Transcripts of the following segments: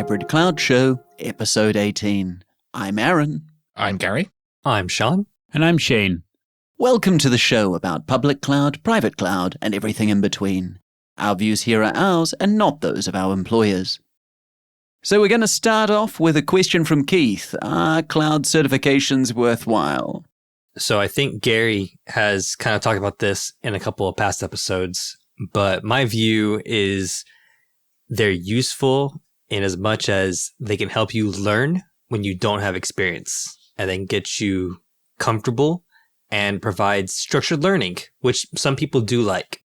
Hybrid Cloud Show, Episode 18. I'm Aaron. I'm Gary. I'm Sean. And I'm Shane. Welcome to the show about public cloud, private cloud, and everything in between. Our views here are ours and not those of our employers. So we're going to start off with a question from Keith. Are cloud certifications worthwhile? So I think Gary has kind of talked about this in a couple of past episodes, but my view is they're useful in as much as they can help you learn when you don't have experience and then get you comfortable and provide structured learning, which some people do like.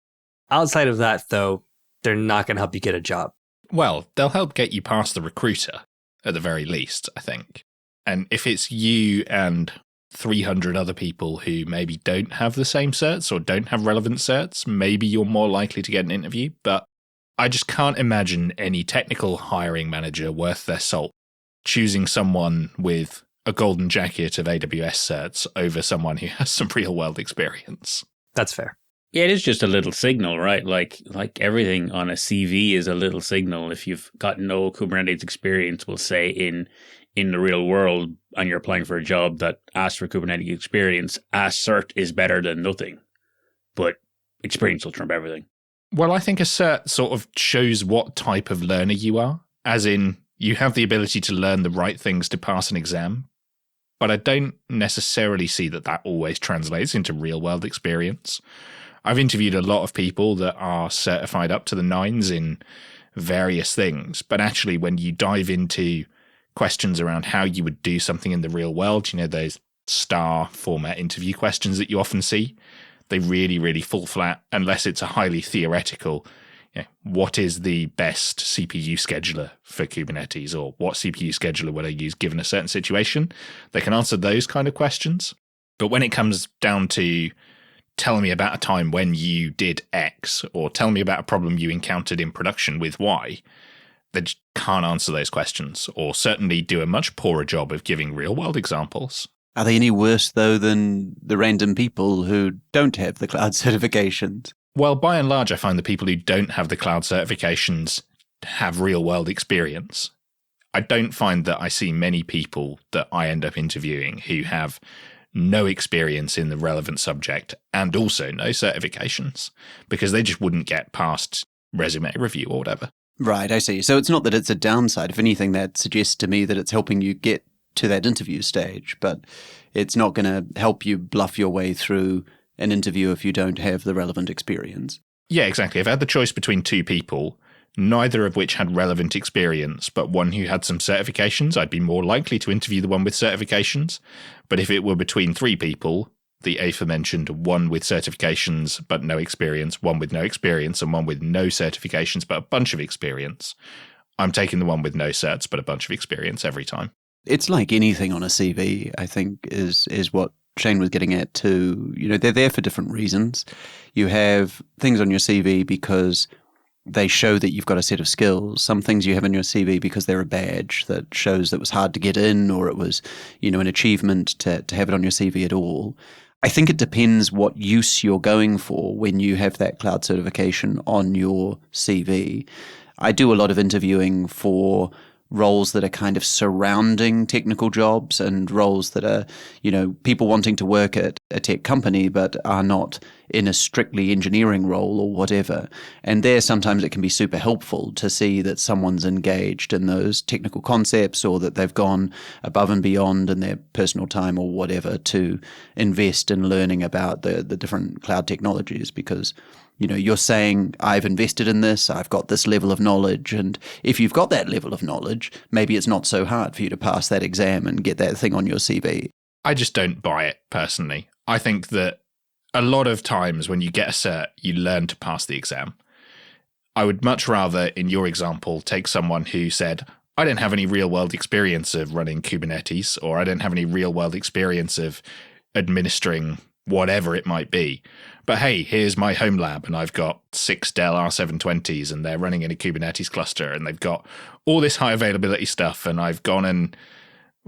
Outside of that, though, they're not going to help you get a job. Well, they'll help get you past the recruiter, at the very least, I think. And if it's you and 300 other people who maybe don't have the same certs or don't have relevant certs, maybe you're more likely to get an interview. But I just can't imagine any technical hiring manager worth their salt choosing someone with a golden jacket of AWS certs over someone who has some real-world experience. That's fair. Yeah, it is just a little signal, right? Like everything on a CV is a little signal. If you've got no Kubernetes experience, we'll say in the real world, and you're applying for a job that asks for Kubernetes experience, a cert is better than nothing. But experience will trump everything. Well, I think a cert sort of shows what type of learner you are, as in you have the ability to learn the right things to pass an exam. But I don't necessarily see that always translates into real-world experience. I've interviewed a lot of people that are certified up to the nines in various things, but actually when you dive into questions around how you would do something in the real world, you know, those star format interview questions that you often see, they really, really fall flat unless it's a highly theoretical, you know, what is the best CPU scheduler for Kubernetes, or what CPU scheduler would I use given a certain situation? They can answer those kind of questions. But when it comes down to tell me about a time when you did X, or tell me about a problem you encountered in production with Y, they just can't answer those questions, or certainly do a much poorer job of giving real-world examples. Are they any worse, though, than the random people who don't have the cloud certifications? Well, by and large, I find the people who don't have the cloud certifications have real-world experience. I don't find that I see many people that I end up interviewing who have no experience in the relevant subject and also no certifications, because they just wouldn't get past resume review or whatever. Right, I see. So it's not that it's a downside. If anything, that suggests to me that it's helping you get to that interview stage, but it's not going to help you bluff your way through an interview if you don't have the relevant experience. Yeah, exactly. If I had the choice between two people, neither of which had relevant experience, but one who had some certifications, I'd be more likely to interview the one with certifications. But if it were between three people, the aforementioned one with certifications but no experience, one with no experience, and one with no certifications but a bunch of experience, I'm taking the one with no certs but a bunch of experience every time. It's like anything on a CV, I think, is what Shane was getting at too. You know, they're there for different reasons. You have things on your CV because they show that you've got a set of skills. Some things you have in your CV because they're a badge that shows that it was hard to get in, or it was, you know, an achievement to have it on your CV at all. I think it depends what use you're going for when you have that cloud certification on your CV. I do a lot of interviewing for roles that are kind of surrounding technical jobs, and roles that are, you know, people wanting to work at a tech company but are not in a strictly engineering role or whatever. And there sometimes it can be super helpful to see that someone's engaged in those technical concepts, or that they've gone above and beyond in their personal time or whatever to invest in learning about the different cloud technologies, because you know, you're saying, I've invested in this, I've got this level of knowledge, and if you've got that level of knowledge, maybe it's not so hard for you to pass that exam and get that thing on your CV. I just don't buy it, personally. I think that a lot of times when you get a cert, you learn to pass the exam. I would much rather, in your example, take someone who said, I don't have any real-world experience of running Kubernetes, or I don't have any real-world experience of administering whatever it might be. But hey, here's my home lab, and I've got 6 Dell R720s, and they're running in a Kubernetes cluster, and they've got all this high availability stuff, and I've gone and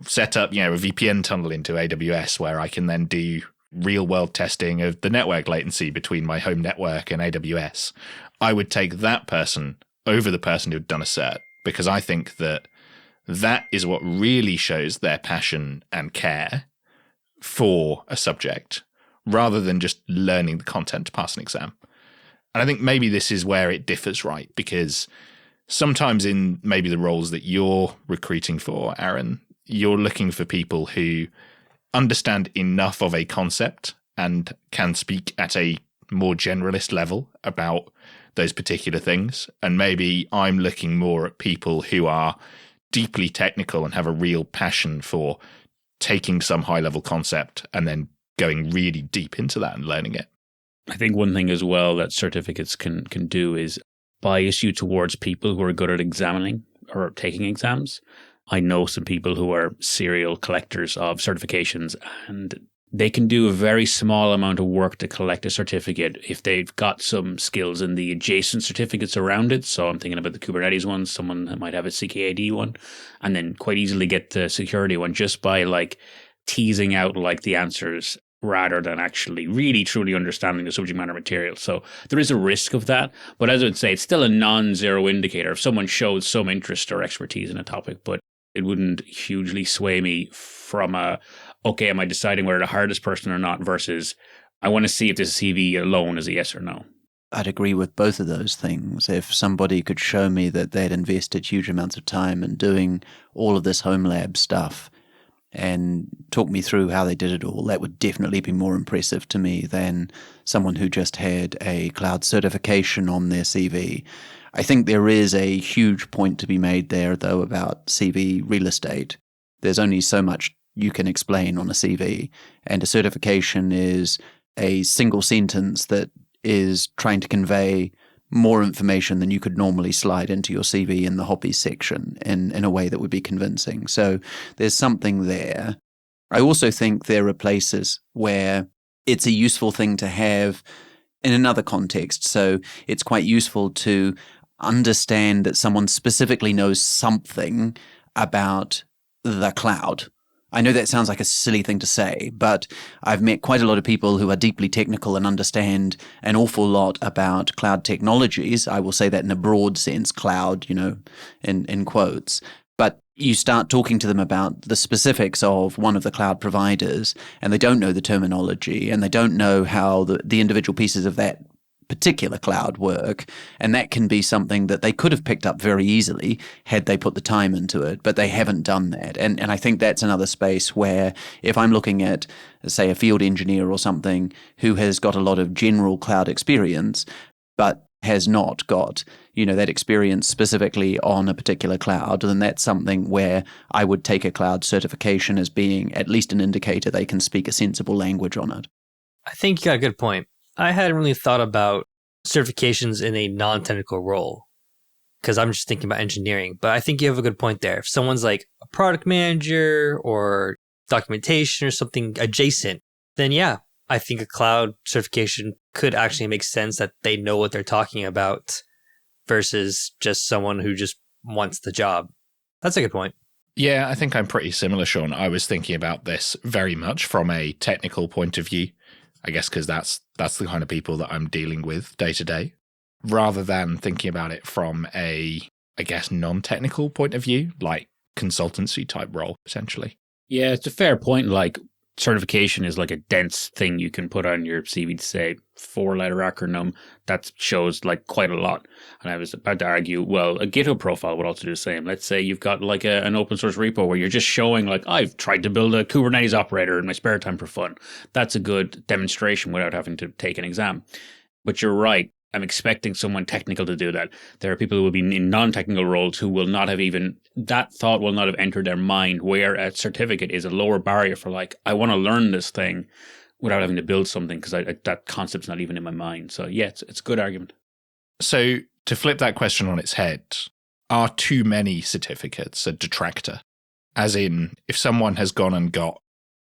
set up, you know, a VPN tunnel into AWS where I can then do real-world testing of the network latency between my home network and AWS. I would take that person over the person who'd done a cert, because I think that that is what really shows their passion and care for a subject, rather than just learning the content to pass an exam. And I think maybe this is where it differs, right? Because sometimes in maybe the roles that you're recruiting for, Aaron, you're looking for people who understand enough of a concept and can speak at a more generalist level about those particular things. And maybe I'm looking more at people who are deeply technical and have a real passion for taking some high-level concept and then going really deep into that and learning it. I think one thing as well that certificates can do is bias you towards people who are good at examining or taking exams. I know some people who are serial collectors of certifications, and they can do a very small amount of work to collect a certificate if they've got some skills in the adjacent certificates around it. So I'm thinking about the Kubernetes one, someone that might have a CKAD one, and then quite easily get the security one just by like teasing out like the answers rather than actually really truly understanding the subject matter material. So there is a risk of that. But as I would say, it's still a non-zero indicator if someone shows some interest or expertise in a topic, but it wouldn't hugely sway me from okay, am I deciding whether to hire this person or not versus I want to see if this CV alone is a yes or no. I'd agree with both of those things. If somebody could show me that they'd invested huge amounts of time in doing all of this home lab stuff and talk me through how they did it all, that would definitely be more impressive to me than someone who just had a cloud certification on their CV. I think there is a huge point to be made there, though, about CV real estate. There's only so much you can explain on a CV, and a certification is a single sentence that is trying to convey more information than you could normally slide into your CV in the hobbies section in a way that would be convincing. So there's something there. I also think there are places where it's a useful thing to have in another context. So it's quite useful to understand that someone specifically knows something about the cloud. I know that sounds like a silly thing to say, but I've met quite a lot of people who are deeply technical and understand an awful lot about cloud technologies. I will say that in a broad sense, cloud, in quotes. But you start talking to them about the specifics of one of the cloud providers, and they don't know the terminology, and they don't know how the individual pieces of that particular cloud work, and that can be something that they could have picked up very easily had they put the time into it, but they haven't done that. And I think that's another space where if I'm looking at, say, a field engineer or something who has got a lot of general cloud experience, but has not got, that experience specifically on a particular cloud, then that's something where I would take a cloud certification as being at least an indicator they can speak a sensible language on it. I think you got a good point. I hadn't really thought about certifications in a non-technical role because I'm just thinking about engineering. But I think you have a good point there. If someone's like a product manager or documentation or something adjacent, then yeah, I think a cloud certification could actually make sense that they know what they're talking about versus just someone who just wants the job. That's a good point. Yeah, I think I'm pretty similar, Sean. I was thinking about this very much from a technical point of view. I guess because that's the kind of people that I'm dealing with day to day, rather than thinking about it from a, I guess, non-technical point of view, like consultancy type role, essentially. Yeah, it's a fair point. Like certification is like a dense thing you can put on your CV to say 4-letter acronym that shows like quite a lot. And I was about to argue, well, a GitHub profile would also do the same. Let's say you've got like an open source repo where you're just showing like, I've tried to build a Kubernetes operator in my spare time for fun. That's a good demonstration without having to take an exam. But you're right. I'm expecting someone technical to do that. There are people who will be in non-technical roles who will not have even, that thought will not have entered their mind, where a certificate is a lower barrier for like, I want to learn this thing without having to build something because that concept's not even in my mind. So yeah, it's a good argument. So to flip that question on its head, are too many certificates a detractor? As in, if someone has gone and got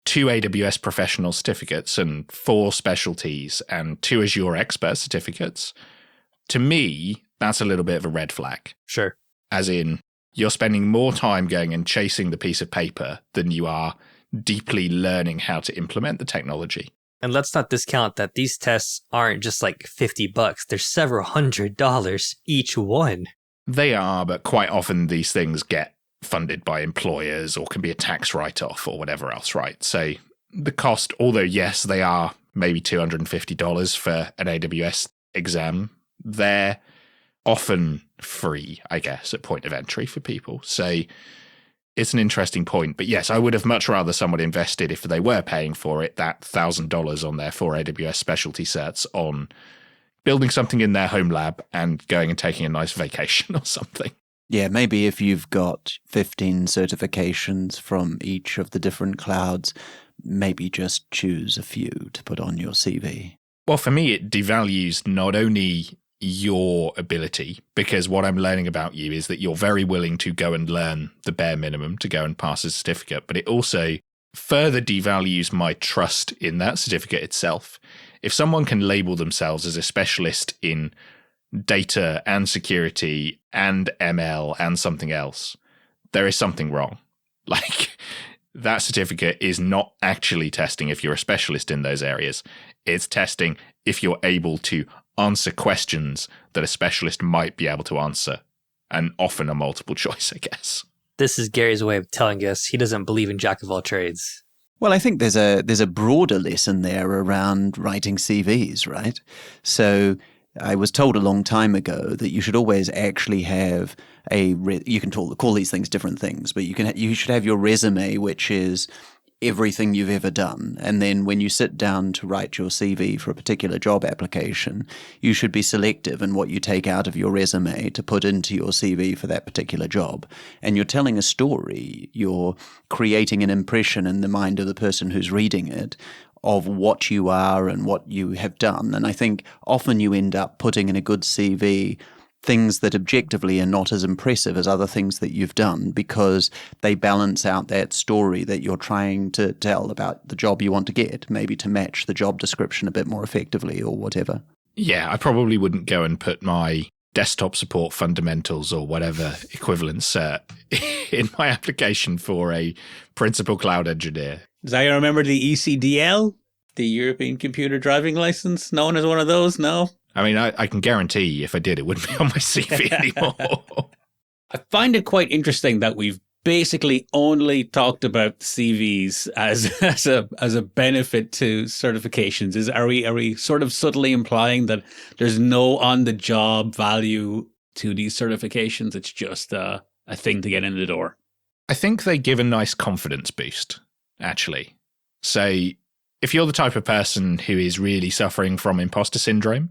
2 AWS professional certificates and 4 specialties and 2 Azure expert certificates, to me, that's a little bit of a red flag. Sure. As in, you're spending more time going and chasing the piece of paper than you are deeply learning how to implement the technology. And let's not discount that these tests aren't just like $50. They're several $100 each one. They are, but quite often these things get funded by employers or can be a tax write-off or whatever else, right? So the cost, although yes, they are maybe $250 for an AWS exam, they're often free, I guess, at point of entry for people. So it's an interesting point. But yes, I would have much rather someone invested, if they were paying for it, that $1,000 on their 4 AWS specialty certs on building something in their home lab and going and taking a nice vacation or something. Yeah, maybe if you've got 15 certifications from each of the different clouds, maybe just choose a few to put on your CV. Well, for me, it devalues not only your ability, because what I'm learning about you is that you're very willing to go and learn the bare minimum to go and pass a certificate, but it also further devalues my trust in that certificate itself. If someone can label themselves as a specialist in data and security and ML and something else, there is something wrong. Like, that certificate is not actually testing if you're a specialist in those areas. It's testing if you're able to answer questions that a specialist might be able to answer, and often a multiple choice, I guess. This is Gary's way of telling us he doesn't believe in jack of all trades. Well, I think there's a broader lesson there around writing CVs, right? So I was told a long time ago that you should always actually have you can call these things different things, but you should have your resume, which is everything you've ever done. And then when you sit down to write your CV for a particular job application, you should be selective in what you take out of your resume to put into your CV for that particular job. And you're telling a story. You're creating an impression in the mind of the person who's reading it of what you are and what you have done. And I think often you end up putting in a good CV things that objectively are not as impressive as other things that you've done, because they balance out that story that you're trying to tell about the job you want to get, maybe to match the job description a bit more effectively or whatever. Yeah, I probably wouldn't go and put my desktop support fundamentals or whatever equivalent cert in my application for a principal cloud engineer. Does I remember the ECDL, the European Computer Driving License, known as one of those? No? I mean, I can guarantee if I did, it wouldn't be on my CV anymore. I find it quite interesting that we've basically only talked about CVs as a benefit to certifications. Are we sort of subtly implying that there's no on the job value to these certifications? It's just a thing to get in the door. I think they give a nice confidence boost, actually. So if you're the type of person who is really suffering from imposter syndrome,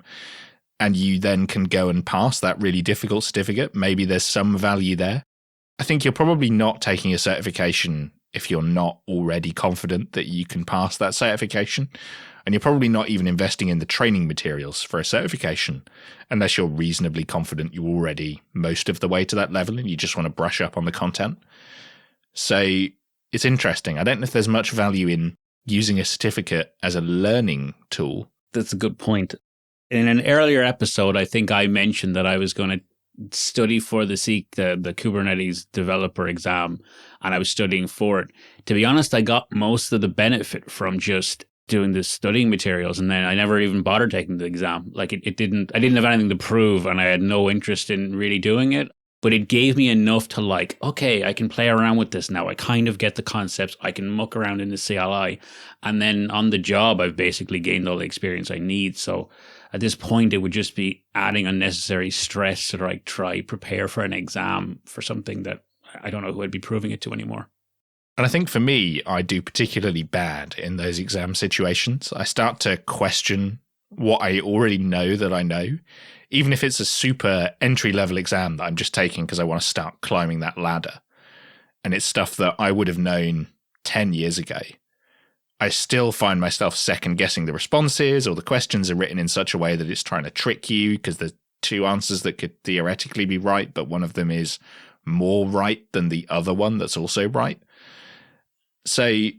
and you then can go and pass that really difficult certificate, maybe there's some value there. I think you're probably not taking a certification if you're not already confident that you can pass that certification. And you're probably not even investing in the training materials for a certification unless you're reasonably confident you're already most of the way to that level and you just want to brush up on the content. So it's interesting. I don't know if there's much value in using a certificate as a learning tool. That's a good point. In an earlier episode, I think I mentioned that I was going to study for the Kubernetes developer exam, and I was studying for it. To be honest, I got most of the benefit from just doing the studying materials, and then I never even bothered taking the exam. Like I didn't have anything to prove, and I had no interest in really doing it. But it gave me enough to like, okay, I can play around with this now. I kind of get the concepts. I can muck around in the CLI. And then on the job, I've basically gained all the experience I need. So at this point, it would just be adding unnecessary stress to like prepare for an exam for something that I don't know who I'd be proving it to anymore. And I think for me, I do particularly bad in those exam situations. I start to question what I already know that I know. Even if it's a super entry-level exam that I'm just taking because I want to start climbing that ladder, and it's stuff that I would have known 10 years ago, I still find myself second-guessing the responses, or the questions are written in such a way that it's trying to trick you because there's two answers that could theoretically be right, but one of them is more right than the other one that's also right. So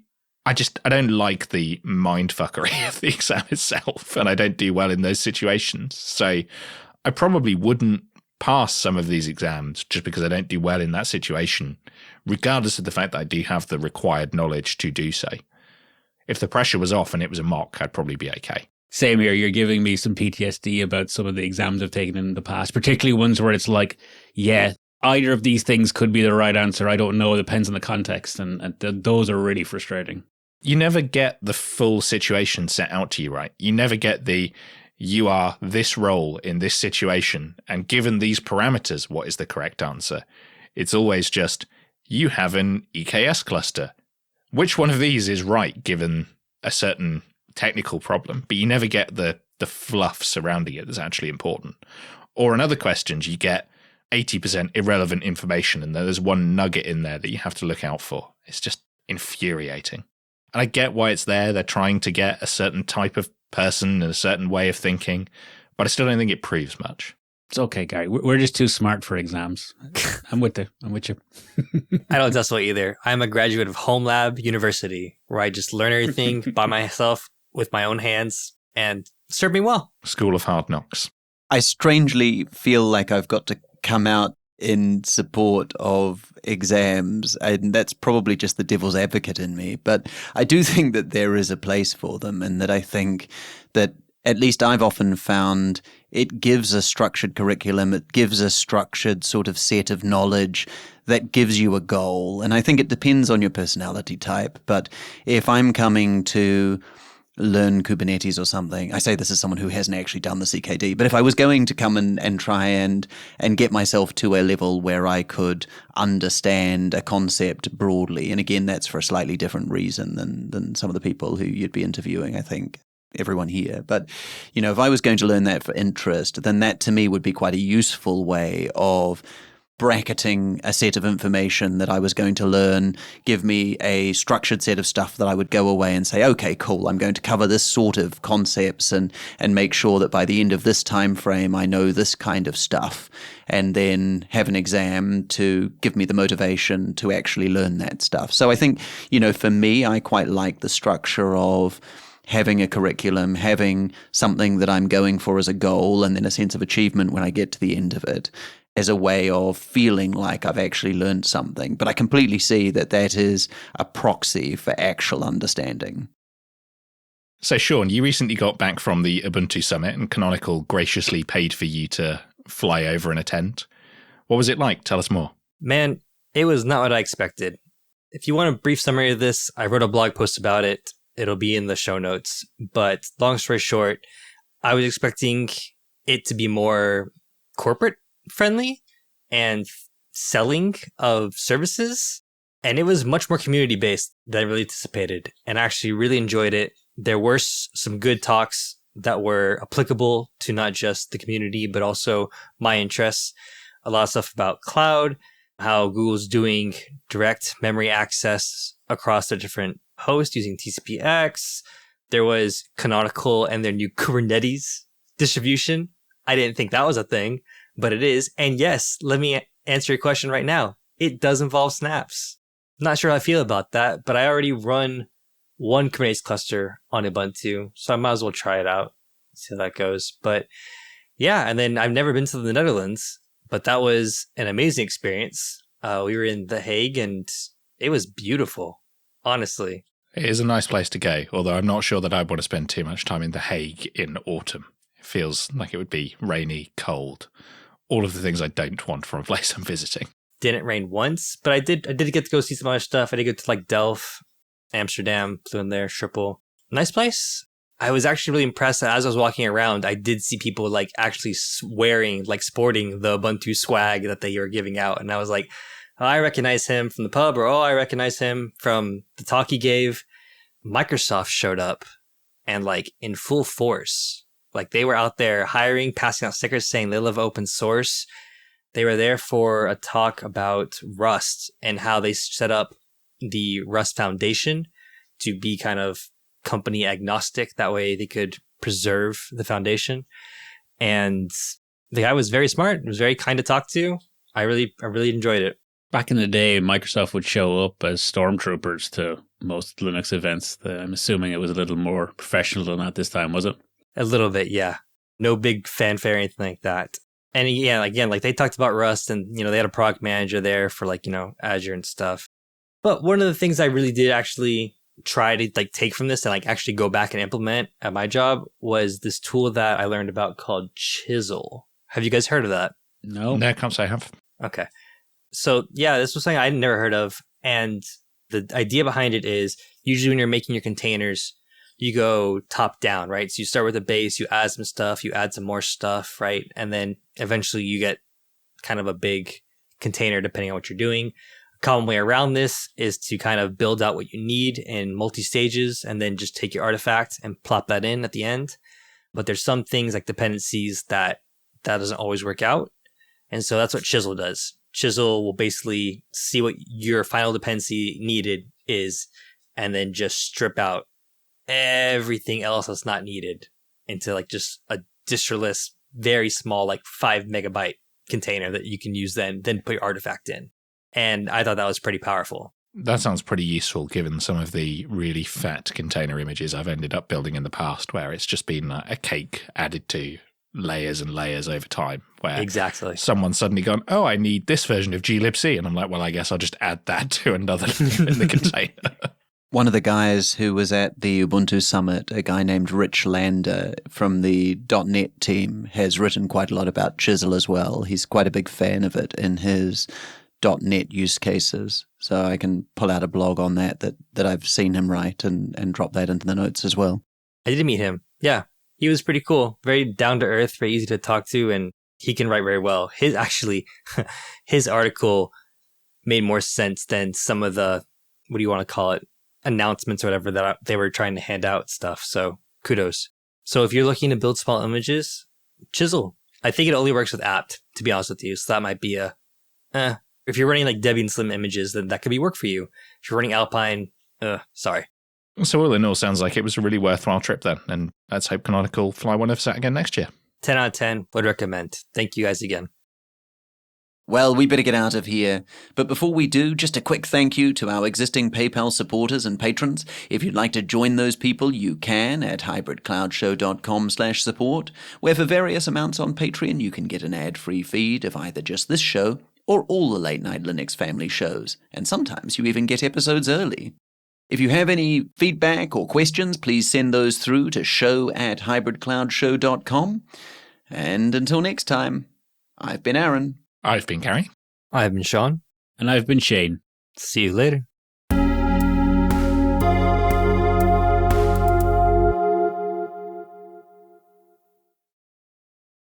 I don't like the mindfuckery of the exam itself, and I don't do well in those situations. So I probably wouldn't pass some of these exams just because I don't do well in that situation, regardless of the fact that I do have the required knowledge to do so. If the pressure was off and it was a mock, I'd probably be okay. Same here. You're giving me some PTSD about some of the exams I've taken in the past, particularly ones where it's like, yeah, either of these things could be the right answer. I don't know. It depends on the context. And those are really frustrating. You never get the full situation set out to you, right? You never get you are this role in this situation, and given these parameters, what is the correct answer? It's always just, you have an EKS cluster. Which one of these is right given a certain technical problem? But you never get the fluff surrounding it that's actually important. Or in other questions, you get 80% irrelevant information, and there's one nugget in there that you have to look out for. It's just infuriating. And I get why it's there. They're trying to get a certain type of person and a certain way of thinking, but I still don't think it proves much. It's okay, Gary. We're just too smart for exams. I'm with you. I don't test well either. I'm a graduate of Home Lab University, where I just learn everything by myself with my own hands, and served me well. School of Hard Knocks. I strangely feel like I've got to come out in support of exams, and that's probably just the devil's advocate in me. But I do think that there is a place for them, and that I think that at least I've often found it gives a structured curriculum, it gives a structured sort of set of knowledge that gives you a goal. And I think it depends on your personality type. But if I'm coming to learn Kubernetes or something, I say this as someone who hasn't actually done the CKD, but if I was going to come and try and get myself to a level where I could understand a concept broadly, and again, that's for a slightly different reason than some of the people who you'd be interviewing, I think, everyone here. But, if I was going to learn that for interest, then that to me would be quite a useful way of bracketing a set of information that I was going to learn, give me a structured set of stuff that I would go away and say, okay, cool, I'm going to cover this sort of concepts and make sure that by the end of this time frame, I know this kind of stuff, and then have an exam to give me the motivation to actually learn that stuff. So I think, for me, I quite like the structure of having a curriculum, having something that I'm going for as a goal, and then a sense of achievement when I get to the end of it, as a way of feeling like I've actually learned something. But I completely see that is a proxy for actual understanding. So, Sean, you recently got back from the Ubuntu Summit, and Canonical graciously paid for you to fly over and attend. What was it like? Tell us more. Man, it was not what I expected. If you want a brief summary of this, I wrote a blog post about it. It'll be in the show notes. But long story short, I was expecting it to be more corporate friendly and selling of services, and it was much more community based than I really anticipated, and I actually really enjoyed it. There were some good talks that were applicable to not just the community but also my interests. A lot of stuff about cloud, how Google's doing direct memory access across their different hosts using TCP/X. There was Canonical and their new Kubernetes distribution. I didn't think that was a thing, but it is. And yes, let me answer your question right now. It does involve snaps. Not sure how I feel about that, but I already run one Kubernetes cluster on Ubuntu, so I might as well try it out, see how that goes. But yeah, and then I've never been to the Netherlands, but that was an amazing experience. We were in The Hague, and it was beautiful, honestly. It is a nice place to go, although I'm not sure that I'd want to spend too much time in The Hague in autumn. It feels like it would be rainy, cold. All of the things I don't want from a place I'm visiting. Didn't rain once, but I did get to go see some other stuff. I did go to like Delft, Amsterdam, flew in there, Schiphol. Nice place. I was actually really impressed that as I was walking around, I did see people like actually wearing, like sporting the Ubuntu swag that they were giving out. And I was like, oh, I recognize him from the pub, or oh, I recognize him from the talk he gave. Microsoft showed up and like in full force. Like they were out there hiring, passing out stickers saying they love open source. They were there for a talk about Rust and how they set up the Rust Foundation to be kind of company agnostic. That way they could preserve the foundation. And the guy was very smart. It was very kind to talk to. I really enjoyed it. Back in the day, Microsoft would show up as stormtroopers to most Linux events. I'm assuming it was a little more professional than that this time, was it? A little bit, yeah. No big fanfare or anything like that. And yeah, again, like they talked about Rust and, they had a product manager there for like, Azure and stuff. But one of the things I really did actually try to like take from this and like actually go back and implement at my job was this tool that I learned about called Chisel. Have you guys heard of that? No. No, can't say I have. Okay. So yeah, this was something I'd never heard of. And the idea behind it is usually when you're making your containers, you go top down, right? So you start with a base, you add some stuff, you add some more stuff, right? And then eventually you get kind of a big container depending on what you're doing. A common way around this is to kind of build out what you need in multi-stages and then just take your artifact and plop that in at the end. But there's some things like dependencies that doesn't always work out. And so that's what Chisel does. Chisel will basically see what your final dependency needed is and then just strip out everything else that's not needed into like just a distroless, very small, like 5 megabyte container that you can use then put your artifact in. And I thought that was pretty powerful. That sounds pretty useful given some of the really fat container images I've ended up building in the past where it's just been a cake added to layers and layers over time where exactly someone's suddenly gone, oh, I need this version of glibc. And I'm like, well, I guess I'll just add that to another in the container. One of the guys who was at the Ubuntu Summit, a guy named Rich Lander from the .NET team, has written quite a lot about Chisel as well. He's quite a big fan of it in his .NET use cases. So I can pull out a blog on that I've seen him write and drop that into the notes as well. I did meet him. Yeah, he was pretty cool. Very down to earth, very easy to talk to, and he can write very well. His article made more sense than some of the, what do you want to call it, announcements or whatever that they were trying to hand out stuff. So kudos. So if you're looking to build small images, Chisel. I think it only works with apt, to be honest with you. So that might be if you're running like Debian Slim images, then that could be work for you. If you're running Alpine, sorry. So all in all, sounds like it was a really worthwhile trip then. And let's hope Canonical fly one of us out again next year. 10 out of 10, would recommend. Thank you guys again. Well, we better get out of here. But before we do, just a quick thank you to our existing PayPal supporters and patrons. If you'd like to join those people, you can at hybridcloudshow.com/support, where for various amounts on Patreon, you can get an ad-free feed of either just this show or all the Late Night Linux family shows. And sometimes you even get episodes early. If you have any feedback or questions, please send those through to show@hybridcloudshow.com. And until next time, I've been Aaron. I've been Gary. I've been Sean. And I've been Shane. See you later.